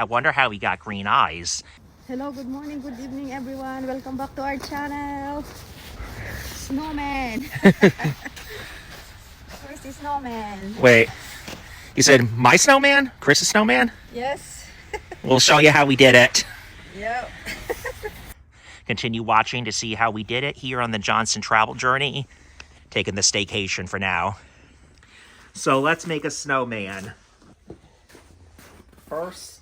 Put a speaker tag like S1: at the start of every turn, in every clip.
S1: I wonder how he got green eyes.
S2: Hello, good morning, good evening, everyone. Welcome back to our channel. Snowman. Where's the snowman?
S1: Wait, you said my snowman? Chris's snowman?
S2: Yes.
S1: We'll show you how we did it.
S2: Yep.
S1: Continue watching to see how we did it here on the Johnson travel journey. Taking the staycation for now. So let's make a snowman. First,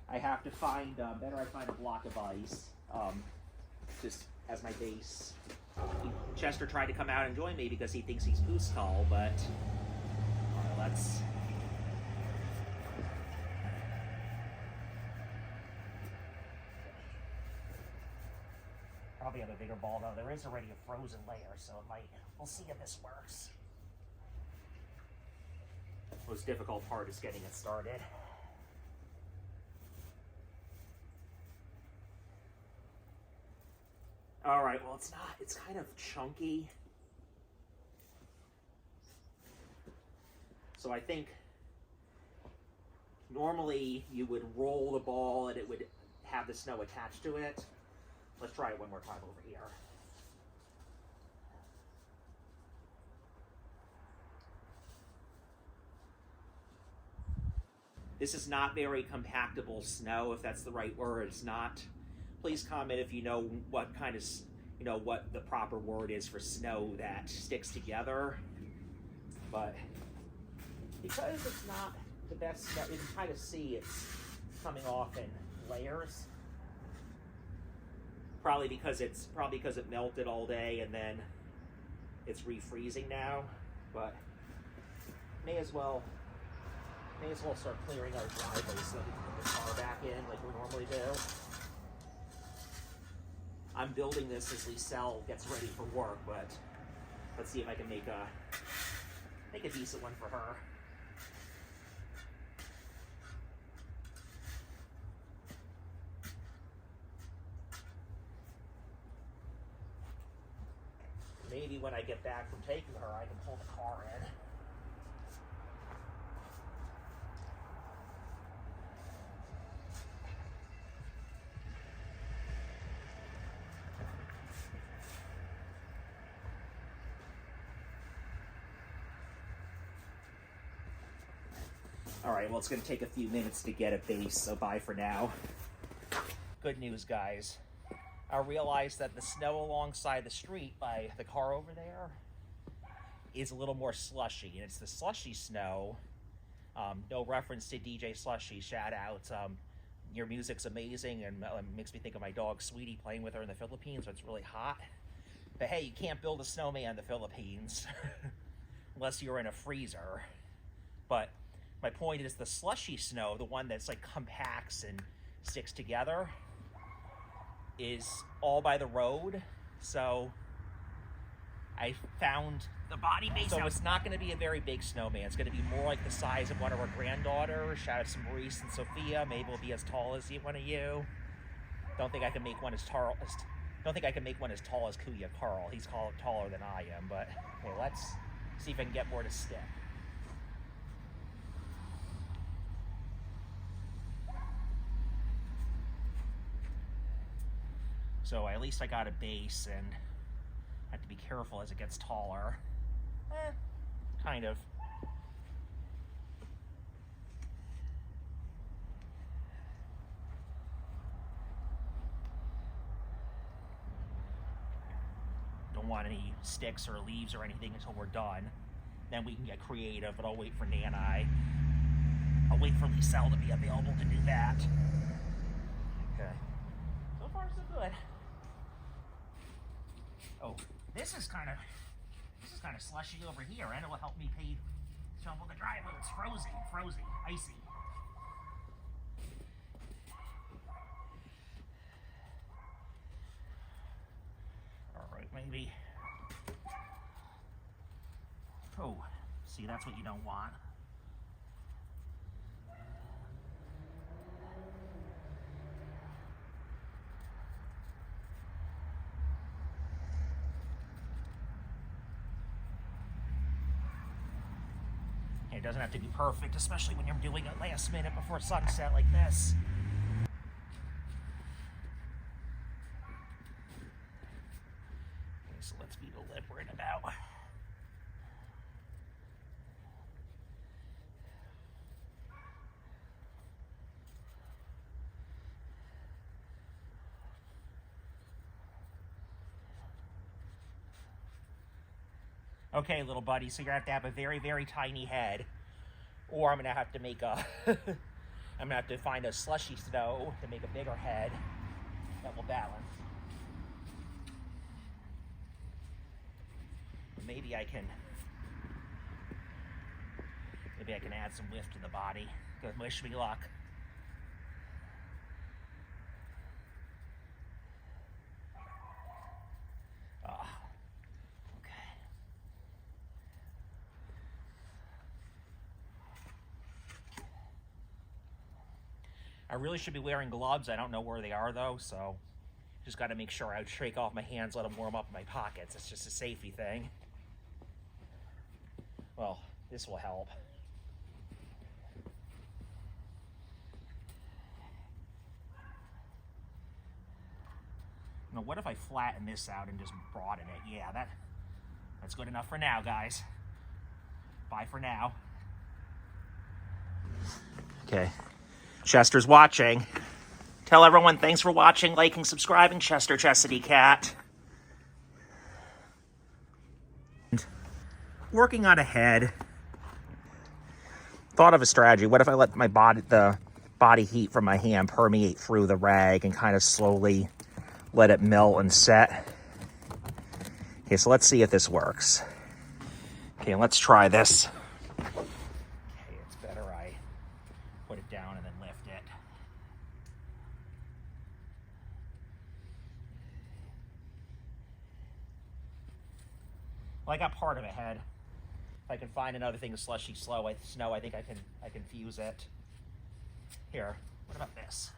S1: I have to find, better I find a block of ice, just as my base. Chester tried to come out and join me because he thinks he's Goose Tall, but all right, let's... Probably have a bigger ball though. There is already a frozen layer, so it might, we'll see if this works. The most difficult part is getting it started. All right, well, it's not, it's kind of chunky. So I think normally you would roll the ball and it would have the snow attached to it. Let's try it one more time over here. This is not very compactable snow, if that's the right word. It's not. Please comment if you know what kind of, what the proper word is for snow that sticks together. But because it's not the best snow, you can kind of see it's coming off in layers. Probably because it melted all day and then it's refreezing now. But may as well start clearing our driveway so we can put the car back in like we normally do. I'm building this as Liselle gets ready for work, but let's see if I can make a decent one for her. Maybe when I get back from taking her, I can pull the car in. All right, well, it's going to take a few minutes to get a base, so bye for now. Good news, guys. I realized that the snow alongside the street by the car over there is a little more slushy, and it's the slushy snow. No reference to DJ Slushy, shout out. Your music's amazing and makes me think of my dog Sweetie playing with her in the Philippines, so it's really hot. But hey, you can't build a snowman in the Philippines unless you're in a freezer. But my point is the slushy snow, the one that's like compacts and sticks together, is all by the road. So I found the body base. So it's not going to be a very big snowman. It's going to be more like the size of one of our granddaughters. Shout out to Maurice and Sophia. Maybe it'll be as tall as one of you. Don't think I can make one as tall. Don't think I can make one as tall as Kuya Carl. He's taller than I am. But okay, let's see if I can get more to stick. So at least I got a base, and I have to be careful as it gets taller. Kind of. Don't want any sticks or leaves or anything until we're done. Then we can get creative, but I'll wait for Nanai. I'll wait for Liselle to be available to do that. Okay. So far, so good. Oh, this is kind of slushy over here, and it will help me shovel the driveway. It's frozen, icy. All right, maybe. Oh, see, that's what you don't want. It doesn't have to be perfect, especially when you're doing it last minute before sunset like this. So let's be deliberate about. Okay, little buddy, so you're gonna have to have a very, very tiny head, or I'm gonna have to make a, I'm gonna have to find a slushy snow to make a bigger head that will balance. Maybe I can add some lift to the body. Good, wish me luck. I really should be wearing gloves. I don't know where they are though, so just got to make sure I shake off my hands, let them warm up in my pockets. It's just a safety thing. Well, this will help. Now, what if I flatten this out and just broaden it? Yeah, that's good enough for now, guys. Bye for now. Okay. Chester's watching. Tell everyone thanks for watching, liking, subscribing. Chester Chastity Cat. Working on a head. Thought of a strategy. What if I let the body heat from my hand permeate through the rag and kind of slowly let it melt and set? Okay, so let's see if this works. Okay, let's try this. Okay, it's better I put it down and then lift it. Well, I got part of a head. If I can find another thing of slushy snow, I think I can fuse it. Here, what about this?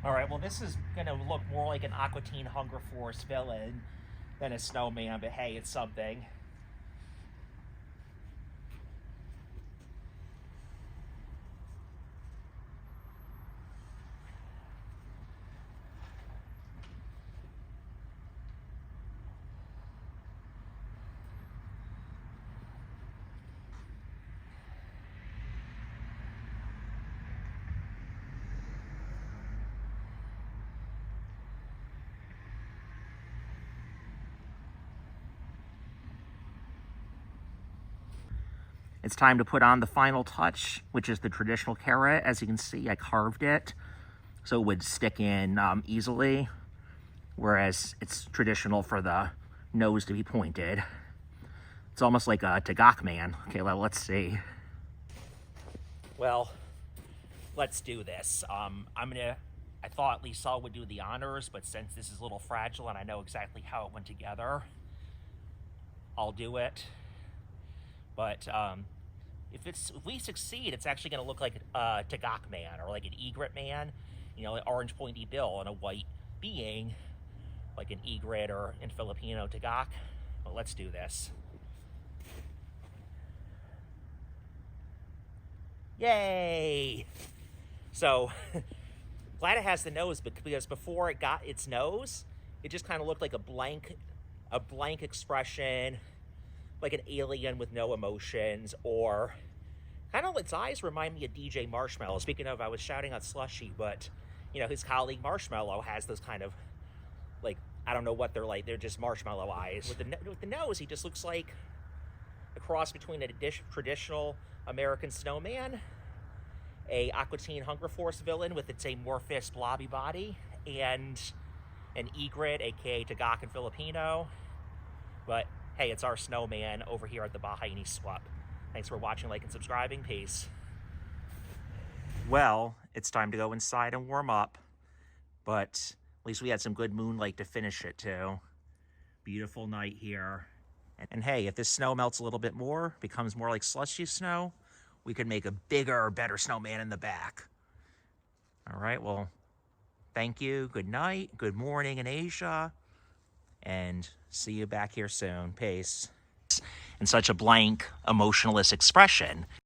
S1: All right, well, this is going to look more like an Aqua Teen Hunger Force villain than a snowman, but hey, it's something. It's time to put on the final touch, which is the traditional carrot. As you can see, I carved it so it would stick in easily, whereas it's traditional for the nose to be pointed. It's almost like a Tagak man. Okay, well, let's see. Well, let's do this. I thought Lisa would do the honors, but since this is a little fragile and I know exactly how it went together, I'll do it. But if we succeed, it's actually going to look like a Tagak man or like an egret man, you know, an orange pointy bill and a white being, like an egret or in Filipino Tagak. But let's do this. Yay! So glad it has the nose, because before it got its nose, it just kind of looked like a blank expression, like an alien with no emotions, or kind of its eyes remind me of DJ Marshmallow. Speaking of, I was shouting out Slushy, but you know, his colleague Marshmallow has those kind of, like, I don't know what they're like. They're just marshmallow eyes. With the nose, he just looks like a cross between a traditional American snowman, a Aqua Teen Hunger Force villain with its amorphous blobby body, and an egret, aka Tagak and Filipino. But hey, it's our snowman over here at the Bahaini Swap. Thanks for watching, like, and subscribing. Peace. Well, it's time to go inside and warm up, but at least we had some good moonlight to finish it too. beautiful night here. And hey, if this snow melts a little bit more, becomes more like slushy snow, we could make a bigger, better snowman in the back. All right, well, thank you. Good night. Good morning in Asia. And see you back here soon. Peace. In such a blank, emotionless expression.